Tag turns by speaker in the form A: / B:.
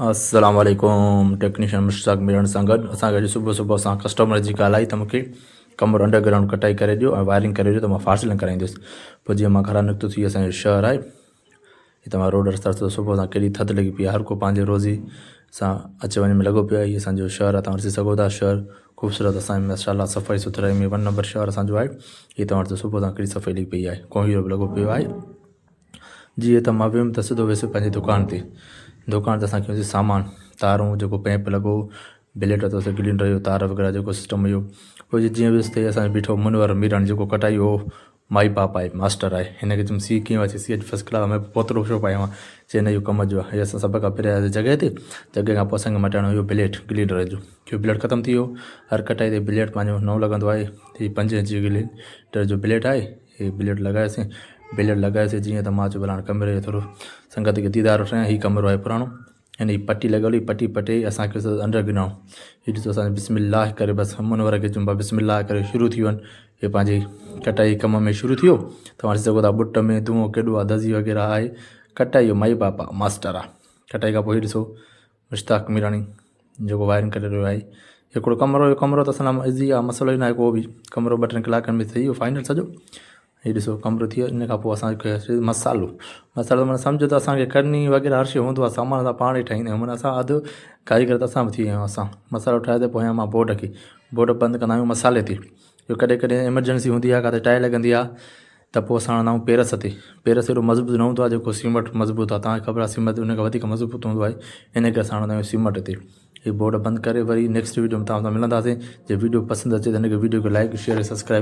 A: अस्सलाम वालेकुम टेक्नीशियन मुश्ताक मिलण सां गॾु असांखे अॼु सुबुह सुबुह सां कस्टमर जी ॻाल्हि आई त मूंखे कमरो अंडरग्राउंड कटाई करे ॾियो ऐं वायरिंग करे ॾियो त मां फासिलिंग कराईंदुसि। पोइ जीअं मां घरां निकितो थी असांजो शहर आहे हीअ तव्हां रोड रस्ता सुबुह सां केॾी थधि लॻी पई आहे, हर को पंहिंजे रोज़ी सां अच वञ में लॻो पियो आहे। हीअ असांजो शहर आहे, तव्हां ॾिसी सघो था शहर ख़ूबसूरत असांजे माशाअल्लाह सफ़ाई सुथराई में 1 नंबर शहर असांजो आहे। हीअ तव्हां ॾिसो सुबुह सां केॾी सफ़ाई लॻी पई आहे, कोहीड़ो बि लॻो पियो आहे। जीअं त मां वियुमि त सिधो वियुसि पंहिंजी दुकान ते असां कयोसीं सामान तारूं जेको पैंप लॻो ब्लेड तो ग्लिंडर जो तार वग़ैरह जेको सिस्टम हुयो। पोइ जीअं वियुसि ते असांजो बीठो मुनवर मीरान जेको कटाई हो माई बाप आहे, मास्टर आहे। हिन खे तुम सी कीअं अचे सी अॼु फर्स्ट क्लास में पोतरो छो पायो आहे, चई न इहो कम जो आहे। असां सभ खां पहिरियों जॻह ते जॻह खां पोइ असांखे मटाइणो हुयो ब्लेड ग्लिंडर जो ब्लेड ख़तमु थी वियो। हर कटाई ते ब्लेड पंहिंजो नओं लॻंदो आहे। हीअ 5 इंच ग्लिंडर जो ब्लेड आहे। हीअ ब्लेड लॻायोसीं जीअं त मां चयो भला हाणे कमरे जो थोरो संगत खे दीदार वठां। हीअ कमरो आहे पुराणो, हिन जी पटी लॻल हुई, पटी पटे असांखे अंडरग्राउंड हीअ ॾिसो असांखे बिस्मिल्लाह करे बसि मुनवर खे चुंबा बिस्मिल्लाह करे शुरू थी वञनि। हे पंहिंजी कटाई कम में शुरू थियो। तव्हां ॾिसी सघो था बुट में धुओं केॾो आहे, दज़ी वग़ैरह आहे। कटाई जो माई बाप आहे, मास्टर आहे। कटाई खां पोइ हीअ ॾिसो मुश्ताक मीरानी जेको वायरिंग करे रहियो आहे। हिकिड़ो कमरो त असां लाइ इज़ी आहे, मसइलो ई न आहे को बि। कमरो 2-3 कलाकनि में थी वियो फाइनल सॼो। हीअ ॾिसो कमरो थी वियो। इन खां पोइ असांखे मसालो माना सम्झो त असांखे करनी वग़ैरह हर शइ हूंदो आहे, सामान असां पाण ई ठाहींदा आहियूं। माना असां अधु खाई करे त असां बि थी विया आहियूं। असां मसालो ठाहे ते पोयां मां बोर्ड बंदि कंदा आहियूं मसाले ते। जो कॾहिं कॾहिं एमरजेंसी हूंदी आहे, किथे टाइ लॻंदी आहे त पोइ असां हणंदा आहियूं पेरस ते। पेरस एॾो मज़बूत न हूंदो आहे जेको सीमेंट मज़बूत आहे। तव्हांखे ख़बर आहे सीमेंट उन खां वधीक मज़बूत हूंदो आहे, इन करे असां हणंदा आहियूं सीमेंट ते। हीअ बोर्ड बंदि करे वरी नेक्स्ट वीडियो में तव्हां सां मिलंदासीं। जे वीडियो पसंदि अचे त हिन खे वीडियो खे लाइक शेयर सब्सक्राइब